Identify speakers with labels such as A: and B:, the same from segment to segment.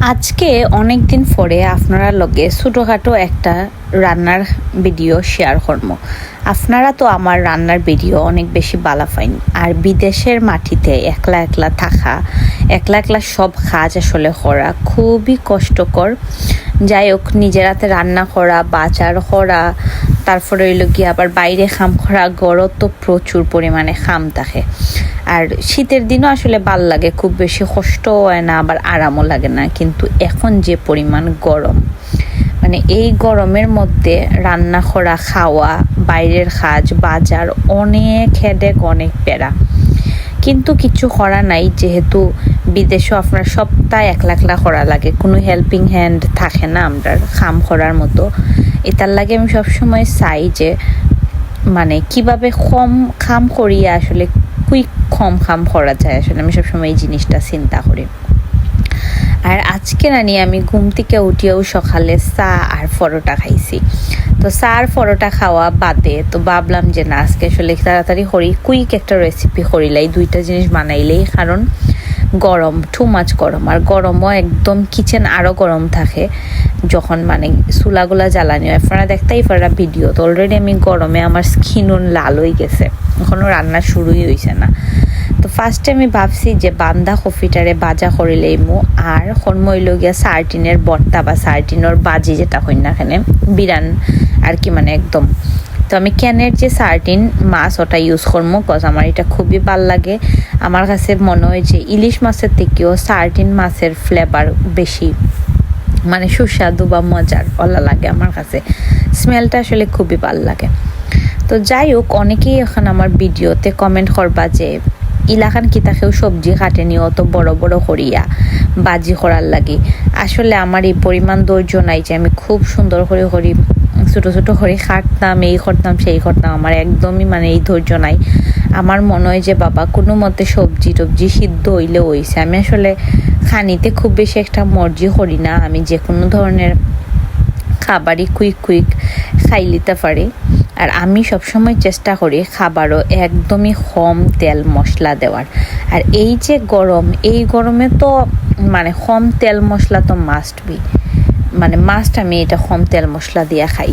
A: আজকে অনেক দিন পরে আপনারা লগে ছোটোখাটো একটা রান্নার ভিডিও শেয়ার করব। আপনারা তো আমার রান্নার ভিডিও অনেক বেশি বালা পাইন, আর বিদেশের মাটিতে একলা একলা থাকা, একলা একলা সব কাজ আসলে করা খুবই কষ্টকর। যাই হোক, নিজের হাতে রান্না করা, বাজার করা, তারপরে হইল গিয়ে আবার বাইরে খাম করা, গড় তো প্রচুর পরিমাণে খাম থাকে। আর শীতের দিনও আসলে ভাল লাগে, খুব বেশি কষ্টও হয় না, আবার আরামও লাগে না। কিন্তু এখন যে পরিমাণ গরম, মানে এই গরমের মধ্যে রান্না করা, খাওয়া, বাইরের কাজ, বাজার, অনেক হেডেক, অনেক প্যারা। কিন্তু কিছু করা নাই, যেহেতু বিদেশও আপনার সপ্তাহে একলা একলা করা লাগে, কোনো হেল্পিং হ্যান্ড থাকে না আমরা খাম করার মতো। এটার লাগে আমি সবসময় চাই যে মানে কিভাবে কম খাম করিয়া আসলে কুইক কম খাম করা যায়, আসলে আমি সবসময় এই জিনিসটা চিন্তা করি। আর আজকে নানি আমি ঘুম থেকে উঠিয়েও সকালে চা আর পরোটা খাইছি। তো চা আর পরোটা খাওয়া বাদে তো ভাবলাম যে না, আজকে আসলে তাড়াতাড়ি করি, কুইক একটা রেসিপি করিলাই, দুইটা জিনিস বানাইলেই। কারণ গরম, টু মাছ গরম, আর গরমও একদম কিচেন আরও গরম থাকে যখন মানে চুলাগুলা জ্বালানি হয়। আপনারা দেখতেই পারা ভিডিও তো, অলরেডি আমি গরমে আমার স্কিনও লাল হয়ে গেছে, এখনও রান্না শুরুই হয়েছে না। তো ফার্স্টে আমি ভাবছি যে বান্দা কফিটারে বাজা করিলেই মো, আর কর্মইল গিয়া সার্টিনের বর্তা বা সার্টিনের বাজি যেটা হই না এখানে বিরান আর কি, মানে একদম। তো আমি ক্যানের যে সার্টিন মাছ ওটা ইউজ করবো, কজ আমার এটা খুবই ভাল লাগে। আমার কাছে মনে হয় যে ইলিশ মাছের থেকেও সার্টিন মাছের ফ্লেভার বেশি মানে সুস্বাদু বা মজার ওলা লাগে আমার কাছে, স্মেলটা আসলে খুবই ভাল লাগে। তো যাই হোক, অনেকেই এখন আমার ভিডিওতে কমেন্ট করবা যে ইলাকান কিতাকেও সবজি কাটেনি অত বড় বড় করিয়া বাজি করার লাগে। আসলে আমার এই পরিমাণ ধৈর্য নাই যে আমি খুব সুন্দর করে করি, ছোটো ছোটো করে কাটতাম, এই করতাম সেই করতাম, আমার একদমই মানে এই ধৈর্য নাই। আমার মনে হয় যে বাবা কোনো মতে সবজি টবজি সিদ্ধ হইলে হইছে। আমি আসলে খানিতে খুব বেশি একটা মর্জি করি না, আমি যে কোনো ধরনের খাবারই কুইক কুইক খাই লিতে পারি। আর আমি সবসময় চেষ্টা করি খাবারও একদমই কম তেল মশলা দেওয়ার। আর এই যে গরম, এই গরমে তো মানে কম তেল মশলা তো মাস্ট বি, মানে মাস্ট আমি এটা কম তেল মশলা দিয়ে খাই।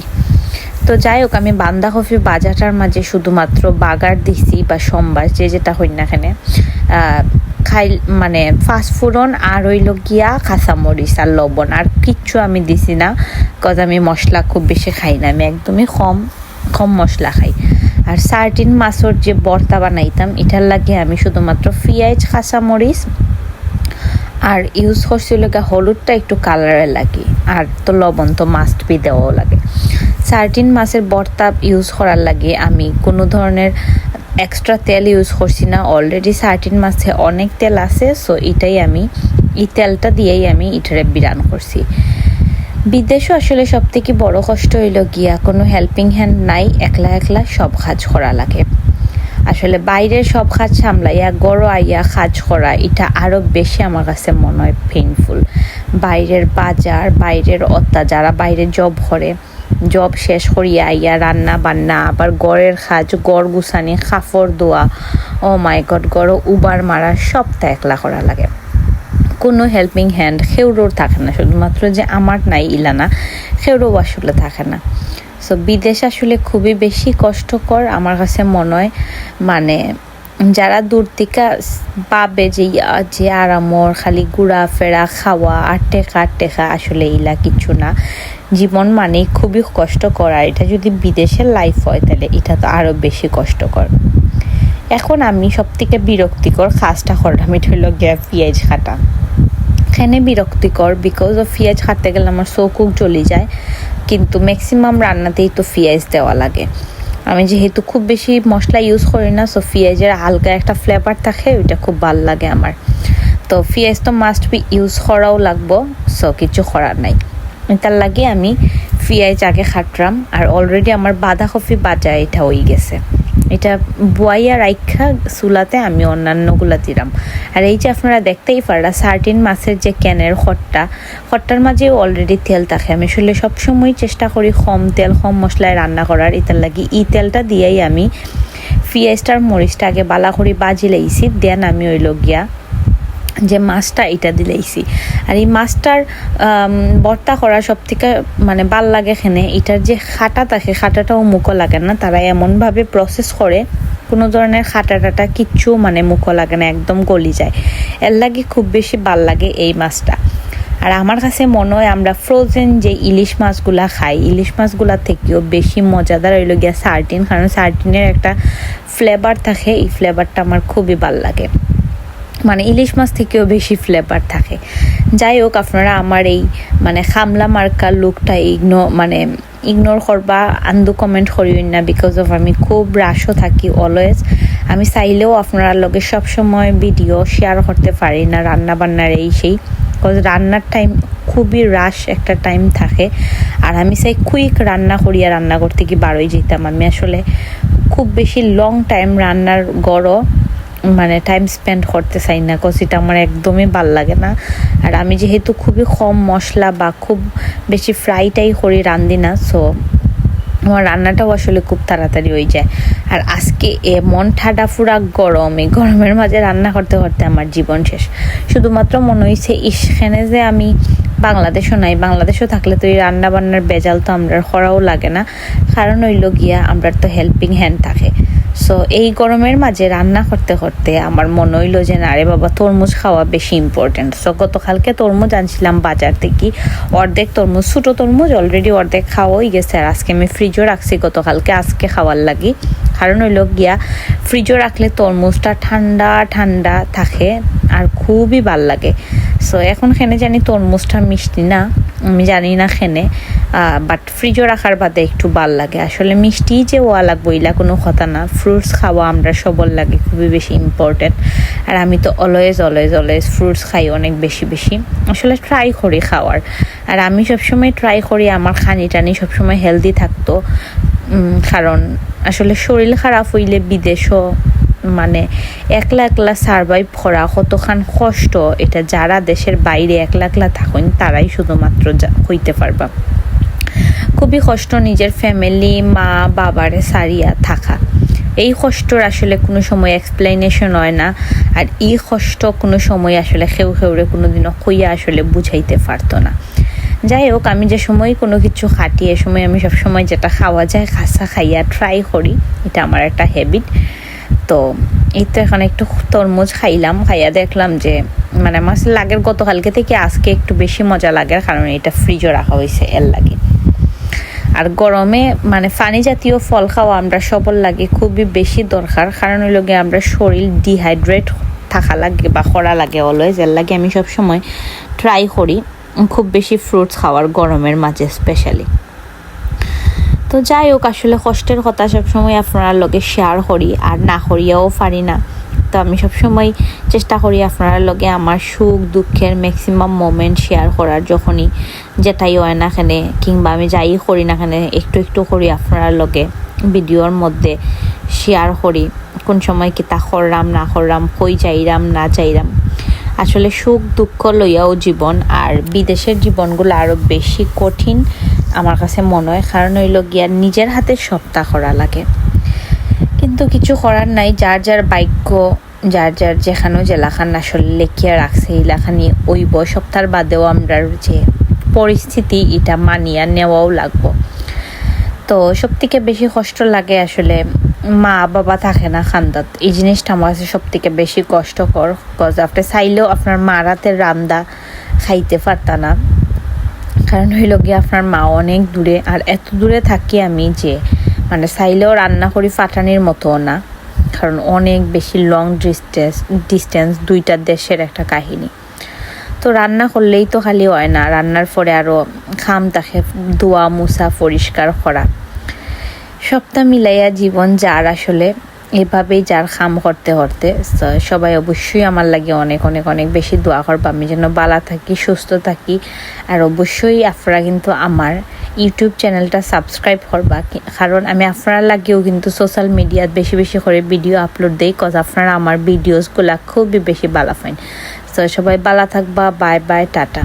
A: তো যাই হোক, আমি বাঁধাকপি বাজাটার মাঝে শুধুমাত্র বাগার দিছি বা সোমবার যে যেটা হই না এখানে খাই, মানে ফাস্টফুডন আর হইল গিয়া কাঁচামরিচ আর লবণ, আর কিচ্ছু আমি দিছি না, কজ আমি মশলা খুব বেশি খাই না, আমি একদমই কম মশলা খাই। আর সার্টিন মাছের যে ভর্তা বানাইতাম এটার লাগে আমি শুধুমাত্র পেঁয়াজ, কাঁচামরিচ আর ইউজ করছিল হলুদটা একটু কালারের লাগে, আর তো লবণ তো মাস্ট বি দেওয়াও লাগে। সার্টিন মাছের ভর্তা ইউজ করার লাগে আমি কোনো ধরনের এক্সট্রা তেল ইউজ করছি না, অলরেডি সার্টিন মাছে অনেক তেল আছে। সো এটাই আমি এই তেলটা দিয়েই আমি এটারে বিরান করছি। বিদেশও আসলে সব থেকে বড় কষ্ট হইল গিয়া কোনো হেল্পিং হ্যান্ড নাই, একলা একলা সব কাজ করা লাগে। আসলে বাইরের সব কাজ সামলাইয়া গড় আইয়া কাজ করা, এটা আরও বেশি আমার কাছে মনে হয় পেইনফুল। বাইরের বাজার, বাইরের যারা বাইরে জব করে, জব শেষ করিয়া আইয়া রান্না বান্না, আবার গড়ের কাজ, গড় গুছানি, কাপড় ধোয়া, ও মাই গড, গড় উবার মারা, সবটা একলা করা লাগে। কোনো হেল্পিং হ্যান্ড খেউরোর থাকে না, শুধুমাত্র যে আমার নাই ইলা না, খেউরো আসলে থাকে না। সো বিদেশ আসলে খুবই বেশি কষ্টকর আমার কাছে মনে হয়। মানে যারা দূর থেকে পাবে যে আরামর খালি ঘোরা ফেরা, খাওয়া আর টেকা, আসলে ইলা কিছু না। জীবন মানেই খুবই কষ্টকর, আর এটা যদি বিদেশের লাইফ হয় তাহলে এটা তো আরও বেশি কষ্টকর। এখন আমি সব থেকে বিরক্তিকর কাজটা করলাম, এটা হলো গিয়া পেঁয়াজ কাটা। এখানে বিরক্তিকর বিকজ অফ পেঁয়াজ কাটতে গেলে আমার চোখুক জ্বলে যায়, কিন্তু ম্যাক্সিমাম রান্নাতেই তো পেঁয়াজ দেওয়া লাগে। আমি যেহেতু খুব বেশি মশলা ইউজ করি না, সো পেঁয়াজের হালকা একটা ফ্লেভার থাকে, ওইটা খুব ভালো লাগে আমার। তো পেঁয়াজ তো মাস্ট বি ইউজ করাও লাগবো, সো কিছু করার নাই। তার লাগে আমি পেঁয়াজ আগে খাটলাম, আর অলরেডি আমার বাঁধাকপি বাজা এটা হয়ে গেছে। এটা বুয়াইয়া রাইখা চুলাতে আমি অন্যান্যগুলা দিলাম। আর এই যে আপনারা দেখতেই পারা সার্টিন মাছের যে ক্যানের খট্টার মাঝেও অলরেডি তেল থাকে। আমি আসলে সবসময় চেষ্টা করি কম তেল কম মশলায় রান্না করার, এটার লাগি এই তেলটা দিয়েই আমি পেঁয়াজটার মরিচটা আগে বালা করে বাজি লাইছি, দেন আমি ওই গিয়া যে মাছটা এটা দিলাইছি। আর এই মাছটার ভর্তা করা সব থেকে মানে ভাল লাগে এখানে এটার যে খাটা থাকে, খাটাটাও মুখও লাগে না। তারা এমনভাবে প্রসেস করে কোনো ধরনের খাটাটাটা কিচ্ছু মানে মুখও লাগে না, একদম গলি যায়। এর লাগে খুব বেশি ভাল লাগে এই মাছটা। আর আমার কাছে মনে হয় আমরা ফ্রোজেন যে ইলিশ মাছগুলা খাই, ইলিশ মাছগুলা থেকেও বেশি মজাদার হইল গিয়া সার্টিন, কারণ সার্টিনের একটা ফ্লেভার থাকে, এই ফ্লেভারটা আমার খুবই ভাল লাগে, মানে ইলিশ মাছ থেকেও বেশি ফ্লেভার থাকে। যাই হোক, আপনারা আমার এই মানে খামলা মার্কা লুকটা ইগনোর করবা, আন্দু কমেন্ট করিও না, বিকজ অফ আমি খুব রাশও থাকি অলওয়েজ। আমি চাইলেও আপনার লগে সবসময় ভিডিও শেয়ার করতে পারি না রান্না বান্নার এই সেই, বিকজ রান্নার টাইম খুবই রাশ একটা টাইম থাকে। আর আমি চাই কুইক রান্না করিয়া রান্না করতে কি বারোই যেতাম। আমি আসলে খুব বেশি লং টাইম রান্নার গড়ও মানে টাইম স্পেন্ড করতে চাই না, কজ এটা আমার একদমই ভাল লাগে না। আর আমি যেহেতু খুবই কম মশলা বা খুব বেশি ফ্রাইটাই করি রান্ধি না, সো আমার রান্নাটাও আসলে খুব তাড়াতাড়ি হয়ে যায়। আর আজকে এমন ঠাডা ফুরা গরম, এই গরমের মাঝে রান্না করতে করতে আমার জীবন শেষ। শুধুমাত্র মনে হয়েছে এখানে যে আমি বাংলাদেশও নাই, বাংলাদেশও থাকলে তো এই রান্না বান্নার বেজাল তো আমরা করাও লাগে না, কারণ হইল গিয়া আমরা তো হেল্পিং হ্যান্ড থাকে। সো এই গরমের মাঝে রান্না করতে করতে আমার মনে হইলো যে না রে বাবা, তরমুজ খাওয়া বেশি ইম্পর্টেন্ট। সো গতকালকে তরমুজ আনছিলাম বাজার থেকে, অর্ধেক তরমুজ, ছোটো তরমুজ অলরেডি অর্ধেক খাওয়া হয়ে গেছে। আর আজকে আমি ফ্রিজও রাখছি গতকালকে, আজকে খাওয়ার লাগি। কারণ হইল গিয়া ফ্রিজও রাখলে তরমুজটা ঠান্ডা ঠান্ডা থাকে আর খুবই ভাল লাগে। সো এখন খেনে জানি তরমুজটা মিষ্টি না, আমি জানি না খেনে, বাট ফ্রিজও রাখার বাদে একটু ভাল লাগে। আসলে মিষ্টি যে ওয়া লাগবো এলা কোনো কথা না, ফ্রুটস খাওয়া আমরা সবর লাগে খুবই বেশি ইম্পর্টেন্ট। আর আমি তো অলওয়েজ ফ্রুটস খাই অনেক বেশি বেশি, আসলে ট্রাই করি খাওয়ার। আর আমি সবসময় ট্রাই করি আমার খানি টানি সবসময় হেলদি থাকতো, কারণ আসলে শরীর খারাপ হইলে বিদেশও মানে একলা সারভাইভ করা কতখান কষ্ট, এটা যারা দেশের বাইরে একলা থাকেন তারাই শুধুমাত্র হইতে পারবা। খুবই কষ্ট নিজের ফ্যামিলি মা বাবারে সারিয়া থাকা, এই কষ্টর আসলে কোনো সময় এক্সপ্লেনেশন হয় না। আর এই কষ্ট কোনো সময় আসলে খেউরে কোনোদিনও কইয়া আসলে বুঝাইতে পারতো না। যাই হোক, আমি যে সময় কোনো কিছু খাটি এ সময় আমি সবসময় যেটা খাওয়া যায় খাসা খাইয়া ট্রাই করি, এটা আমার একটা হ্যাবিট। তো এই তো এখন একটু তরমুজ খাইলাম, খাইয়া দেখলাম যে মানে আমার লাগের গতকালকে থেকে আজকে একটু বেশি মজা লাগে, কারণ এটা ফ্রিজও রাখা হয়েছে এর লাগে। আর গরমে মানে পানি জাতীয় ফল খাওয়া আমরা সবল লাগে খুবই বেশি দরকার, কারণ ওই লগে আমরা শরীর ডিহাইড্রেট থাকা লাগে বা করা লাগে অলওয়েজ। এর লাগে আমি সবসময় ট্রাই করি খুব বেশি ফ্রুটস খাওয়ার গরমের মাঝে স্পেশালি। তো যাই হোক, আসলে কষ্টের কথা সবসময় আপনার লগে শেয়ার করি আর না করিয়াও পারি না। তো আমি সবসময় চেষ্টা করি আপনার লগে আমার সুখ দুঃখের ম্যাক্সিমাম মোমেন্ট শেয়ার করার, যখনই যেটাই হয় না কেন কিংবা আমি যাই করি না কেন একটু করি আপনার লগে ভিডিওর মধ্যে শেয়ার করি, কোন সময় কি তা করলাম না করলাম, কই যাইরাম না যাইরাম। আসলে সুখ দুঃখ লইয়াও জীবন, আর বিদেশের জীবনগুলো আরও বেশি কঠিন আমার কাছে মনে হয়, কারণ হইল গিয়া নিজের হাতে সবটা করা লাগে। কিন্তু কিছু করার নাই, যার যার ভাগ্য, যার যেখানেও জেলাখান আসলে লেখিয়া রাখছে এই লেখানি ওই সপ্তাহ বাদেও আমরা যে পরিস্থিতি এটা মানিয়া নেওয়াও লাগবো। তো সব থেকে বেশি কষ্ট লাগে আসলে মা বাবা থাকে না খান্দাত, এই জিনিসটা আমার কাছে সব থেকে বেশি কষ্টকর। কজ আপনি চাইলেও আপনার মার হাতের রান্না খাইতে পারতা না, কারণ হইল গিয়ে আপনার মা অনেক দূরে। আর এত দূরে থাকি আমি যে মানে চাইলেও রান্না করি ফাটানির মতো না, কারণ অনেক বেশি লং ডিস্টেন্স, দুইটা দেশের একটা কাহিনী। তো রান্না করলেই তো খালি হয় না, রান্নার পরে আরও খাম তাকে ধোয়া মুছা পরিষ্কার করা, সবটা মিলাইয়া জীবন যার আসলে এভাবেই যার খাম করতে সবাই অবশ্যই আমার লাগে অনেক বেশি দোয়া করবা আমি যেন ভালো থাকি সুস্থ থাকি। আর অবশ্যই আপনারা কিন্তু আমার ইউটিউব চ্যানেলটা সাবস্ক্রাইব করবা, কারণ আমি আপনারা লাগেও কিন্তু সোশ্যাল মিডিয়াত বেশি করে ভিডিও আপলোড দেই, কজ আপনারা আমার ভিডিওসগুলা খুবই বেশি ভালো পাইন। তো সবাই ভালো থাকবা, বাই বাই, টাটা।